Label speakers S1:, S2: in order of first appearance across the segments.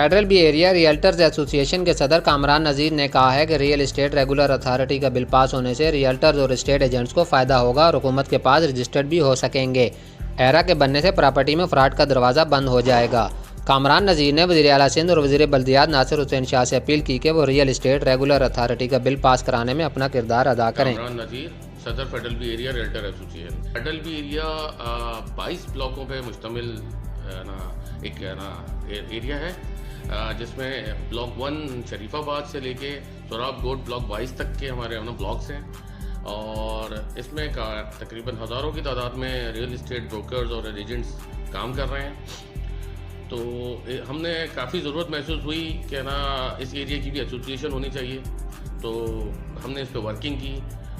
S1: Federal B Area realtors association के सदर कामरान नज़ीर ने कहा है कि रियल एस्टेट रेगुलर अथॉरिटी का बिल पास होने से रियल्टर्स और एस्टेट एजेंट्स को फ़ायदा होगा और हुकूमत के पास रजिस्टर्ड भी हो सकेंगे। एरा के बनने से प्रॉपर्टी में फ्रॉड का दरवाज़ा बंद हो जाएगा। कामरान नज़ीर ने वज़ीर आला सिंध और वज़ीर बल्दियात नासिर हुसैन शाह से अपील की कि वो रियल एस्टेट रेगुलर अथॉरिटी का बिल पास कराने में अपना किरदार अदा करें।
S2: कामरान नज़ीर, सदर Federal B Area realtor association. Federal B Area 22 ब्लॉकों पे मुश्तमिल एक एरिया है, जिसमें ब्लॉक 1 शरीफाबाद से लेके सोराब गोट ब्लॉक 22 तक के हमारे ब्लॉक्स हैं और इसमें तकरीबन हज़ारों की तादाद में रियल एस्टेट ब्रोकर्स और एजेंट्स काम कर रहे हैं। तो हमने काफ़ी ज़रूरत महसूस हुई कि इस एरिया की भी एसोसिएशन होनी चाहिए, तो हमने इस पर वर्किंग की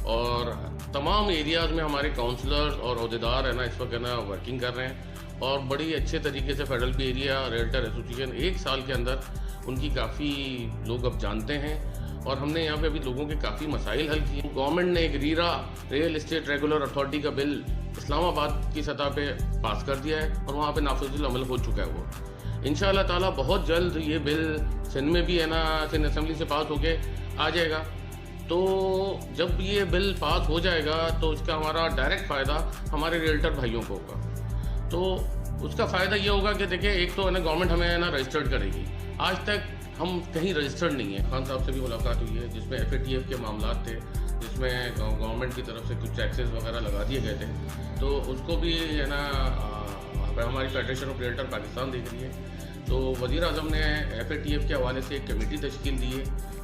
S2: और तमाम एरियाज़ में हमारे काउंसलर्स और अहदेदार इस वक्त वर्किंग कर रहे हैं और बड़ी अच्छे तरीके से Federal B Area realtor association 1 साल के अंदर उनकी काफ़ी लोग अब जानते हैं और हमने यहाँ पे अभी लोगों के काफ़ी मसाइल हल किए। गवर्नमेंट ने एक रीरा रियल एस्टेट रेगुलर अथॉरिटी का बिल इस्लामाबाद की सतह पे पास कर दिया है और वहाँ पे नाफिजुल अमल हो चुका है। वो इंशाअल्लाह ताला बहुत जल्द ये बिल सिंध में भी सिंध असेंबली से पास होके आ जाएगा। तो जब ये बिल पास हो जाएगा तो इसका हमारा डायरेक्ट फ़ायदा हमारे रियल्टर भाइयों को होगा। तो उसका फ़ायदा ये होगा कि देखिए, एक तो गवर्नमेंट हमें रजिस्टर्ड करेगी। आज तक हम कहीं रजिस्टर्ड नहीं है। खान साहब से भी मुलाकात हुई है जिसमें FATF के मामला थे, जिसमें गवर्नमेंट की तरफ से कुछ टैक्सेस वगैरह लगा दिए गए थे, तो उसको भी हमारी फेडरेशन ऑफ रियल्टर पाकिस्तान देख रही है। तो वज़ीर आज़म ने FATF के हवाले से एक कमेटी तश्कील दी है।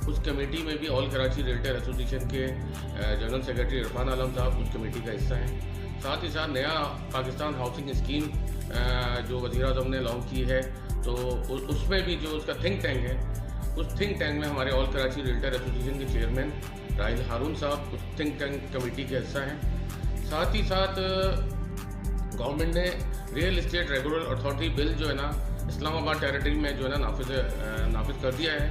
S2: उस कमेटी में भी ऑल कराची रियल्टर एसोसिएशन के जनरल सेक्रेटरी इरफान आलम साहब उस कमेटी का हिस्सा हैं। साथ ही साथ नया पाकिस्तान हाउसिंग स्कीम जो वज़ीर आज़म ने लॉन्च की है, तो उसमें भी जो उसका थिंक टैंक है, उस थिंक टैंक में हमारे ऑल कराची रियल्टर एसोसिएशन के चेयरमैन राहिल हारून साहब उस थिंक टैंक कमेटी के हिस्सा हैं। साथ ही साथ गवर्नमेंट ने real estate regular authority bill जो इस्लामाबाद टेरिटरी में जो नाफिज कर दिया है,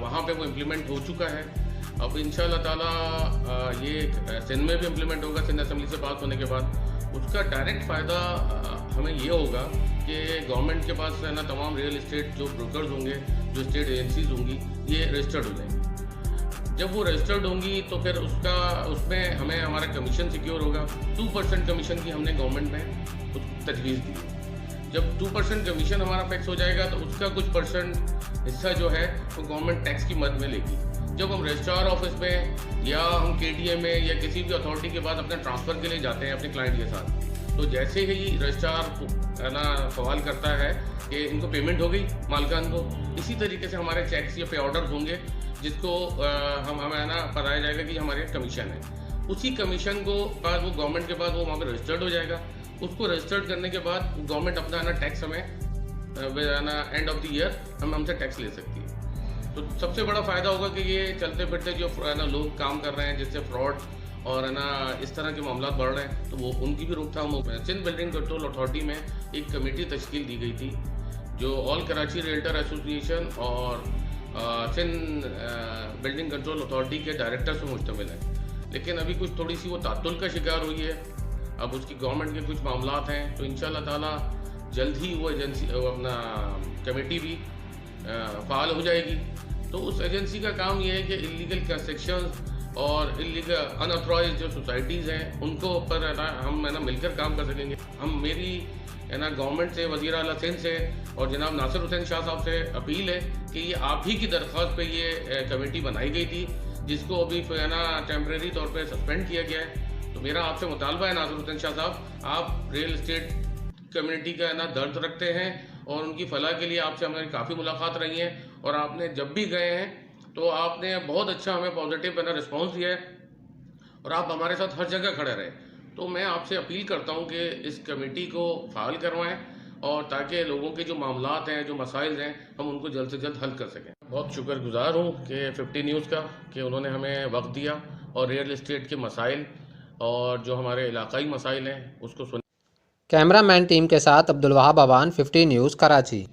S2: वहाँ पे वो इम्प्लीमेंट हो चुका है। अब इंशाअल्लाह ताला ये सिंध में भी इम्प्लीमेंट होगा। सिंध असेंबली से पास होने के बाद उसका डायरेक्ट फ़ायदा हमें ये होगा कि गवर्नमेंट के पास तमाम रियल एस्टेट जो ब्रोकर्स होंगे, जो स्टेट एजेंसीज होंगी, ये रजिस्टर्ड हो जाएंगी। जब वो रजिस्टर्ड होंगी तो फिर उसमें हमें हमारा कमीशन सिक्योर होगा। 2% कमीशन की हमने गवर्नमेंट में तजवीज़ दी। जब 2% कमीशन हमारा फिक्स हो जाएगा तो उसका कुछ परसेंट हिस्सा जो है वो गवर्नमेंट टैक्स की मद में लेगी। जब हम रजिस्ट्रार ऑफिस में या हम KTA में या किसी भी अथॉरिटी के पास अपने ट्रांसफ़र के लिए जाते हैं अपने क्लाइंट के साथ, तो जैसे ही रजिस्ट्रार सवाल करता है कि इनको पेमेंट हो गई मालकान को, इसी तरीके से हमारे चेक्स या पे ऑर्डर होंगे जिसको हमें बताया जाएगा कि हमारे कमीशन है। उसी कमीशन को बाद वो गवर्नमेंट के पास वो वहाँ पर रजिस्टर्ड हो जाएगा। उसको रजिस्टर्ड करने के बाद गवर्नमेंट अपना टैक्स हमें एंड ऑफ द ईयर हमसे टैक्स ले सकती है। तो सबसे बड़ा फ़ायदा होगा कि ये चलते फिरते जो लोग काम कर रहे हैं जिससे फ्रॉड और इस तरह के मामला बढ़ रहे हैं, तो वो उनकी भी रोकथाम हो। सिंध बिल्डिंग कंट्रोल अथॉरिटी में एक कमेटी तश्कील दी गई थी जो ऑल कराची रियल्टर एसोसिएशन और सिंध बिल्डिंग कंट्रोल अथॉरिटी के डायरेक्टर से मुश्तमिल है, लेकिन अभी कुछ थोड़ी सी वो तातुल का शिकार हुई है। अब उसकी गवर्नमेंट के कुछ मामलात हैं, तो इंशाअल्लाह ताला जल्द ही वो एजेंसी अपना कमेटी भी फ़ाल हो जाएगी। तो उस एजेंसी का काम ये है कि इलीगल कंस्ट्रक्शंस और इलीगल अनऑथराइज्ड जो सोसाइटीज़ हैं उनको ऊपर हम मिलकर काम कर सकेंगे। मेरी गवर्नमेंट से, वज़ीर आला सिंध से और जनाब नासिर हुसैन शाह साहब से अपील है कि ये आप ही की दरख्वास्त पे ये कमेटी बनाई गई थी, जिसको अभी टेम्प्रेरी तौर पे सस्पेंड किया गया है। तो मेरा आपसे मुतालबा है नासिर हुसैन शाह साहब, आप रियल एस्टेट कम्युनिटी का दर्द रखते हैं और उनकी फलाह के लिए आपसे हमारी काफ़ी मुलाकात रही है और आपने जब भी गए हैं तो आपने बहुत अच्छा हमें पॉजिटिव रिस्पॉन्स दिया है और आप हमारे साथ हर जगह खड़े रहे। तो मैं आपसे अपील करता हूं कि इस कमेटी को फ़ाल करवाएं और ताकि लोगों के जो मामलात हैं, जो मसाइल हैं, हम उनको जल्द से जल्द हल कर सकें। बहुत शुक्रगुजार हूँ कि 50 न्यूज़ का कि उन्होंने हमें वक्त दिया और रियल एस्टेट के मसाइल और जो हमारे इलाकाई मसाइल हैं उसको सुन।
S1: कैमरामैन टीम के साथ अब्दुल वहाब अवान, 50 न्यूज़, कराची।